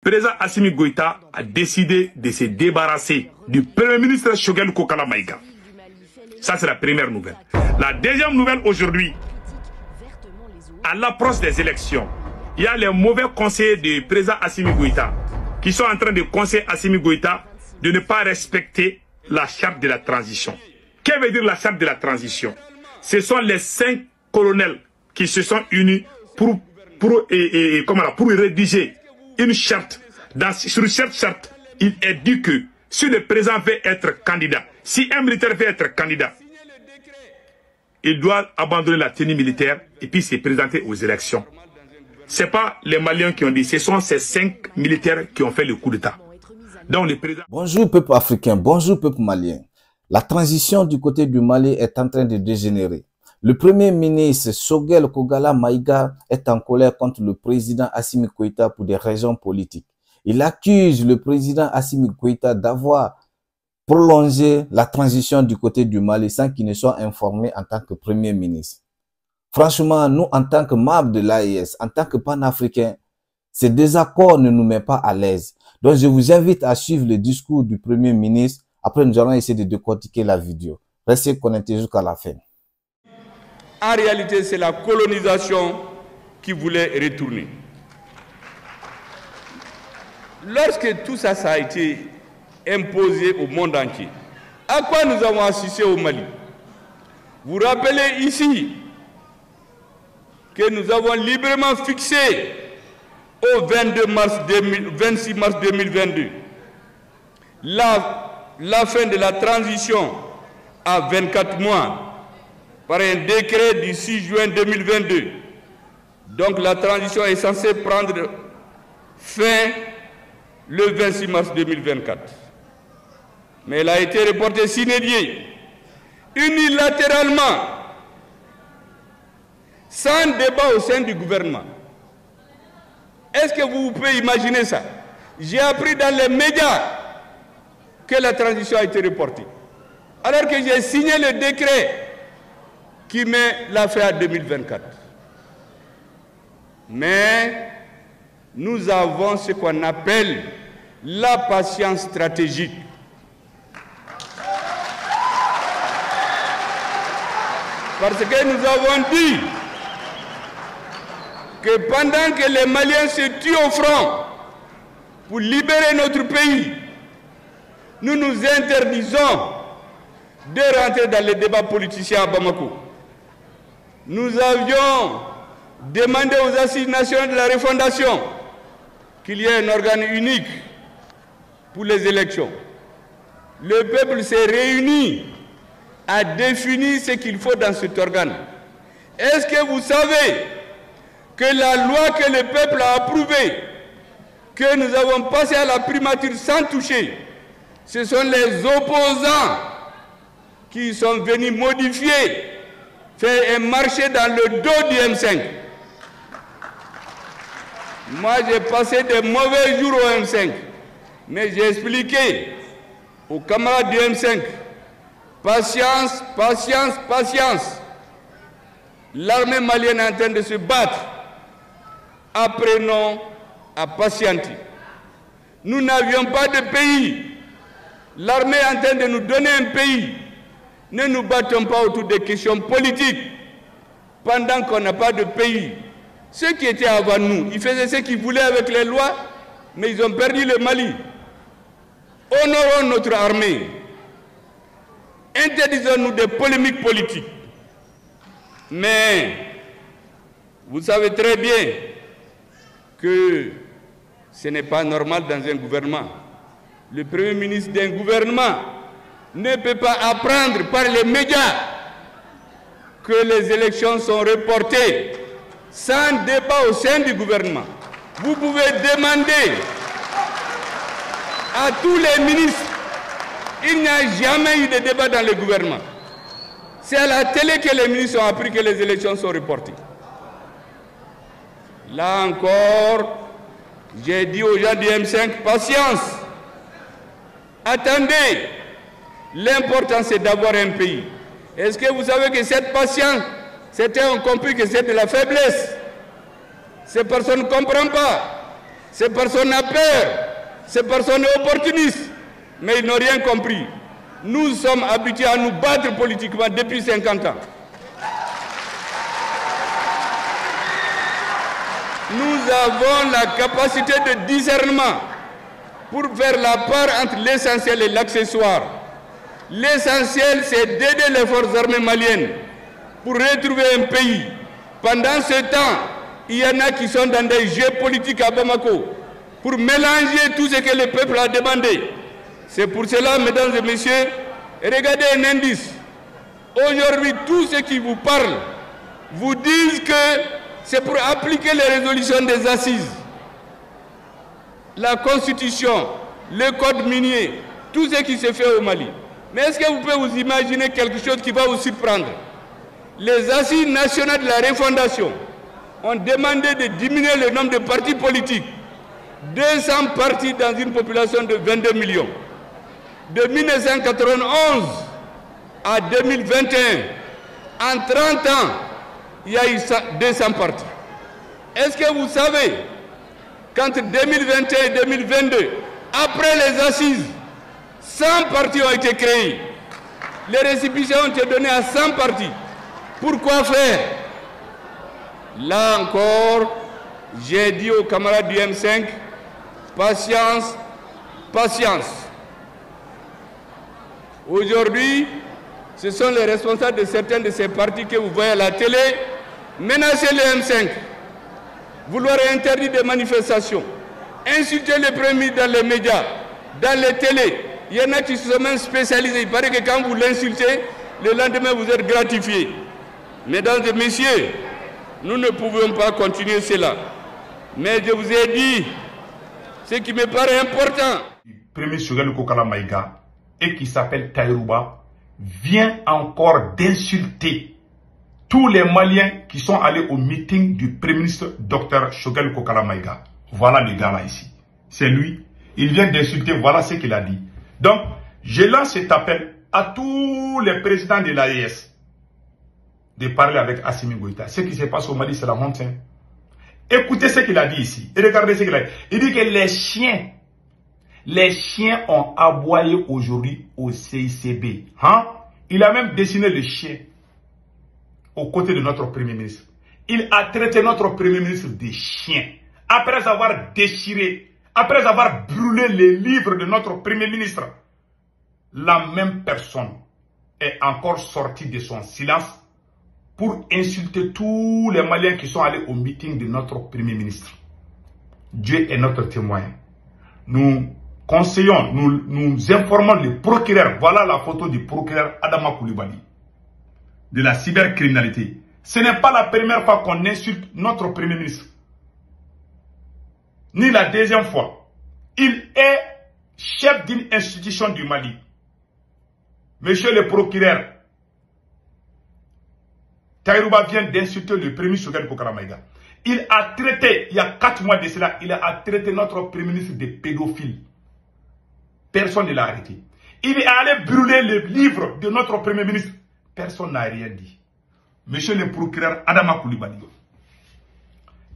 Le président Assimi Goïta a décidé de se débarrasser du premier ministre Choguel Kokala Maïga. Ça, c'est la première nouvelle. La deuxième nouvelle aujourd'hui, à l'approche des élections, il y a les mauvais conseillers du président Assimi Goïta qui sont en train de conseiller Assimi Goïta de ne pas respecter la charte de la transition. Que veut dire la charte de la transition? Ce sont les 5 colonels qui se sont unis pour rédiger une charte. Sur cette charte, il est dit que si le président veut être candidat, si un militaire veut être candidat, il doit abandonner la tenue militaire et puis se présenter aux élections. Ce n'est pas les Maliens qui ont dit, ce sont ces 5 militaires qui ont fait le coup d'État. Donc le président... Bonjour peuple africain, bonjour peuple malien. La transition du côté du Mali est en train de dégénérer. Le premier ministre Choguel Kokala Maïga est en colère contre le président Assimi Goïta pour des raisons politiques. Il accuse le président Assimi Goïta d'avoir prolongé la transition du côté du Mali sans qu'il ne soit informé en tant que premier ministre. Franchement, nous, en tant que membres de l'AES, en tant que panafricains, ces désaccords ne nous mettent pas à l'aise. Donc, je vous invite à suivre le discours du premier ministre. Après, nous allons essayer de décortiquer la vidéo. Restez connectés jusqu'à la fin. En réalité, c'est la colonisation qui voulait retourner. Lorsque tout ça, ça a été imposé au monde entier, à quoi nous avons assisté au Mali? Vous vous rappelez ici que nous avons librement fixé au 26 mars 2022 la fin de la transition à 24 mois par un décret du 6 juin 2022. Donc la transition est censée prendre fin le 26 mars 2024. Mais elle a été reportée sine die, unilatéralement, sans débat au sein du gouvernement. Est-ce que vous pouvez imaginer ça? J'ai appris dans les médias que la transition a été reportée, alors que j'ai signé le décret qui met la fin à 2024. Mais nous avons ce qu'on appelle la patience stratégique. Parce que nous avons dit que pendant que les Maliens se tuent au front pour libérer notre pays, nous nous interdisons de rentrer dans les débats politiciens à Bamako. Nous avions demandé aux Assises nationales de la refondation qu'il y ait un organe unique pour les élections. Le peuple s'est réuni à définir ce qu'il faut dans cet organe. Est-ce que vous savez que la loi que le peuple a approuvée, que nous avons passée à la primature sans toucher, ce sont les opposants qui sont venus modifier, faire un marché dans le dos du M5. Moi, j'ai passé de mauvais jours au M5, mais j'ai expliqué aux camarades du M5, patience, patience, patience. L'armée malienne est en train de se battre. Apprenons à patienter. Nous n'avions pas de pays. L'armée est en train de nous donner un pays. Ne nous battons pas autour des questions politiques pendant qu'on n'a pas de pays. Ceux qui étaient avant nous, ils faisaient ce qu'ils voulaient avec les lois, mais ils ont perdu le Mali. Honorons notre armée. Interdisons-nous des polémiques politiques. Mais vous savez très bien que ce n'est pas normal dans un gouvernement. Le premier ministre d'un gouvernement ne peut pas apprendre par les médias que les élections sont reportées sans débat au sein du gouvernement. Vous pouvez demander à tous les ministres. Il n'y a jamais eu de débat dans le gouvernement. C'est à la télé que les ministres ont appris que les élections sont reportées. Là encore, j'ai dit aux gens du M5, patience. Attendez. L'important, c'est d'avoir un pays. Est-ce que vous savez que cette patience, certains ont compris que c'est de la faiblesse. Ces personnes ne comprennent pas. Ces personnes ont peur, ces personnes sont opportunistes, mais ils n'ont rien compris. Nous sommes habitués à nous battre politiquement depuis 50 ans. Nous avons la capacité de discernement pour faire la part entre l'essentiel et l'accessoire. L'essentiel, c'est d'aider les forces armées maliennes pour retrouver un pays. Pendant ce temps, il y en a qui sont dans des jeux politiques à Bamako pour mélanger tout ce que le peuple a demandé. C'est pour cela, mesdames et messieurs, regardez un indice. Aujourd'hui, tous ceux qui vous parlent vous disent que c'est pour appliquer les résolutions des assises. La constitution, le code minier, tout ce qui se fait au Mali. Mais est-ce que vous pouvez vous imaginer quelque chose qui va vous surprendre? Les assises nationales de la refondation ont demandé de diminuer le nombre de partis politiques. 200 partis dans une population de 22 millions. De 1991 à 2021, en 30 ans, il y a eu 200 partis. Est-ce que vous savez qu'entre 2021 et 2022, après les assises, 100 partis ont été créés. Les récépissés ont été donnés à 100 partis. Pourquoi faire? Là encore, j'ai dit aux camarades du M5, patience, patience. Aujourd'hui, ce sont les responsables de certains de ces partis que vous voyez à la télé menacer le M5, vouloir interdire des manifestations, insulter le Premier ministre dans les médias, dans les télés. Il y en a qui sont même spécialisés. Il paraît que quand vous l'insultez, le lendemain vous êtes gratifié. Mesdames et messieurs, nous ne pouvons pas continuer cela. Mais je vous ai dit ce qui me paraît important. Le premier Shogel Kokala Maïga, et qui s'appelle Taïrouba, vient encore d'insulter tous les Maliens qui sont allés au meeting du Premier ministre Dr Shogel Kokala Maïga. Voilà le gars là ici. C'est lui. Il vient d'insulter, voilà ce qu'il a dit. Donc, je lance cet appel à tous les présidents de l'AES de parler avec Assimi Goïta. Ce qui se passe au Mali, c'est la honte. Hein. Écoutez ce qu'il a dit ici. Et regardez ce qu'il a dit. Il dit que les chiens ont aboyé aujourd'hui au CICB. Hein? Il a même dessiné le chien aux côtés de notre Premier ministre. Il a traité notre Premier ministre de chien. Après avoir déchiré, après avoir brûlé les livres de notre Premier ministre, la même personne est encore sortie de son silence pour insulter tous les Maliens qui sont allés au meeting de notre Premier ministre. Dieu est notre témoin. Nous conseillons, nous informons le procureur. Voilà la photo du procureur Adama Coulibaly de la cybercriminalité. Ce n'est pas la première fois qu'on insulte notre Premier ministre. Ni la deuxième fois. Il est chef d'une institution du Mali. Monsieur le procureur, Taïrouba vient d'insulter le Premier ministre Shogel Kokala Maïga. Il a traité, il y a 4 mois de cela, il a traité notre Premier ministre de pédophile. Personne ne l'a arrêté. Il est allé brûler le livre de notre Premier ministre. Personne n'a rien dit. Monsieur le procureur Adama Coulibaly.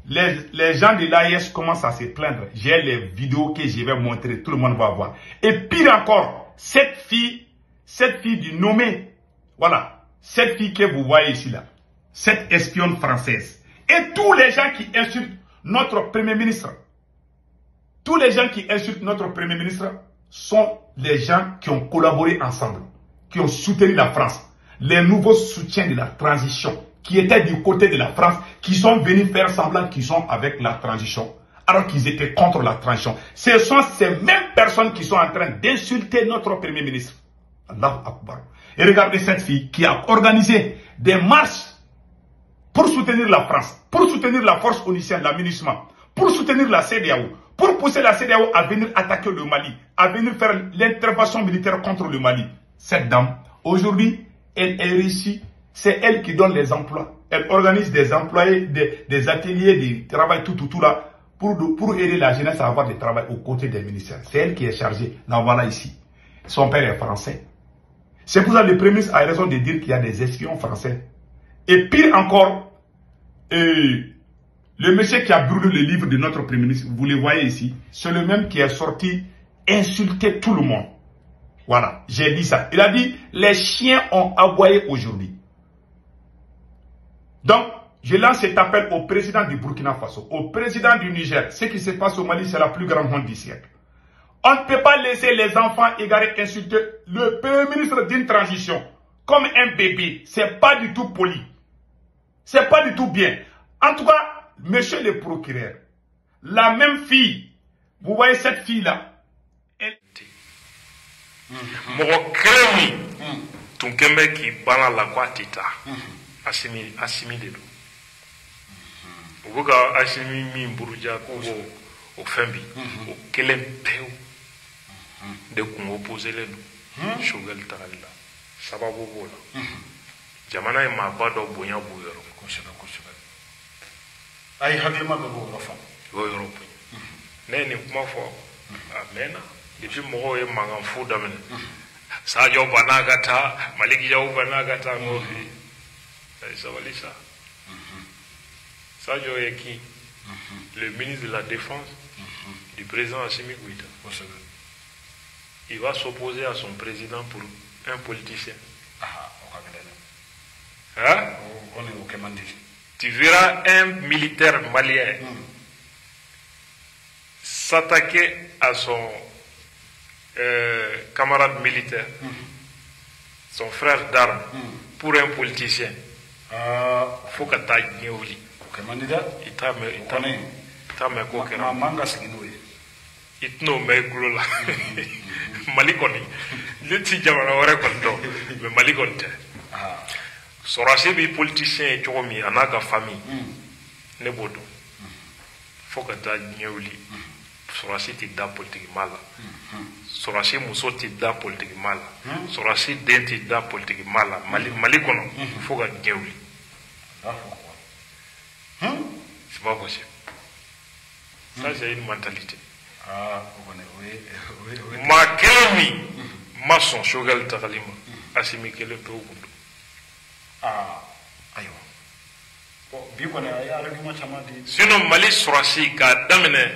Les gens de l'AIS commencent à se plaindre. J'ai les vidéos que je vais montrer, tout le monde va voir. Et pire encore, cette fille du nommé, voilà, cette fille que vous voyez ici là, cette espionne française. Et tous les gens qui insultent notre Premier ministre, tous les gens qui insultent notre Premier ministre sont les gens qui ont collaboré ensemble, qui ont soutenu la France. Les nouveaux soutiens de la transition, qui étaient du côté de la France, qui sont venus faire semblant qu'ils sont avec la transition, alors qu'ils étaient contre la transition. Ce sont ces mêmes personnes qui sont en train d'insulter notre Premier ministre. Allahu Akbar. Et regardez cette fille qui a organisé des marches pour soutenir la France, pour soutenir la force onusienne, la MINUSMA, pour soutenir la CEDEAO, pour pousser la CEDEAO à venir attaquer le Mali, à venir faire l'intervention militaire contre le Mali. Cette dame, aujourd'hui, elle est réussie. C'est elle qui donne les emplois. Elle organise des employés, des ateliers, des travail, tout là, pour aider la jeunesse à avoir du travail aux côtés des ministères. C'est elle qui est chargée. La voilà ici. Son père est français. C'est pour ça que le Premier ministre a raison de dire qu'il y a des espions français. Et pire encore, Le monsieur qui a brûlé le livre de notre Premier ministre, vous le voyez ici, c'est le même qui est sorti insulter tout le monde. Voilà, j'ai dit ça. Il a dit, les chiens ont aboyé aujourd'hui. Donc, je lance cet appel au président du Burkina Faso, au président du Niger. Ce qui se passe au Mali, c'est la plus grande honte du siècle. On ne peut pas laisser les enfants égarés insulter le Premier ministre d'une transition comme un bébé. C'est pas du tout poli. C'est pas du tout bien. En tout cas, monsieur le procureur, la même fille, vous voyez cette fille-là, elle... Mon crème, ton kembe qui bala la quantité, assimilé. Vous voyez, assimilé, Mburuja, au Fembi, au Kelem Peu, de qu'on oppose les nous, Chogal Tarala, Sababu Bola. Jamana est ma part au Boya Bouyero. Aïe, Haglima de Europe. Europe. N'est pas fort. Amen. Depuis moi, je m'en fous d'amener. Sadio Banagata, Malikia Banagata, Mofi. Ça va aller ça. Sadio est qui? Le ministre de la Défense du président Assimi Goïta. Il va s'opposer à son président pour un politicien. Hein? Tu verras un militaire malien s'attaquer à son camarade militaire, son frère d'armes, pour un politicien. Il faut que tu ailles au lit. Il t'a mis quoi que il t'a mis Malikoni. Il t'a dit mais Malikoni. Sorasi bi politicien et chomi anaga famille. Ne bodo. Faut que tu ailles au lit. Sorasi ti da politique mal. Sorasi muso ti da politique mal. Sorasi den ti da politique mal. Malikono. Faut que tu ailles au lit. C'est pas possible. Ça, c'est une mentalité. Ma kelmi, ma son shogal takalima, asimi kele pe ukundu. Sinon, Mali Sorasi, qui a damné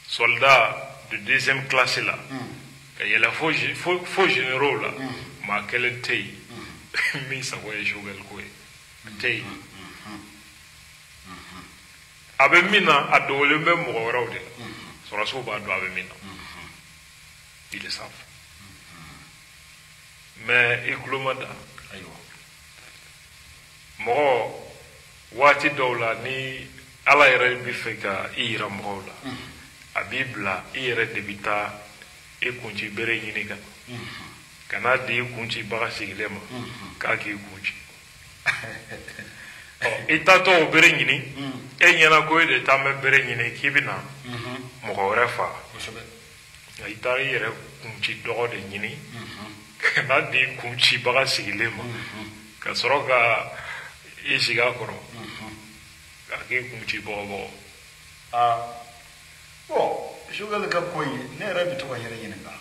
soldat de deuxième classe là, il y a la faux généraux là, ma quelle taille, mais ça va y shogal quoi. Taille. Abemina a donné le même mot au Raoudi. Sorasi va donner Abemina. Ils le savent. Mais Eklomada, moi, wati dola ni ala yɛrɛ bi fɛ ka I yira mɔgɔw la a b'i bila I yɛrɛ de bi taa I kunci bere ɲini ka kana di I kunci baga sigilen ma k'a k'i kunci I taatɔ o bere ɲini e ɲɛna ko e de taa mɛ bere ɲini k'i bɛ na mɔgɔ wɛrɛ faga I taa I yɛrɛ kunci dɔgɔ de ɲini kana di I kunci baga sigilen ma ka sɔrɔ ka I siga kɔrɔ k'a k'i kunci bɔgɔ bon Choguel ka koyi ne yɛrɛ bi to ka yɛrɛ ɲininka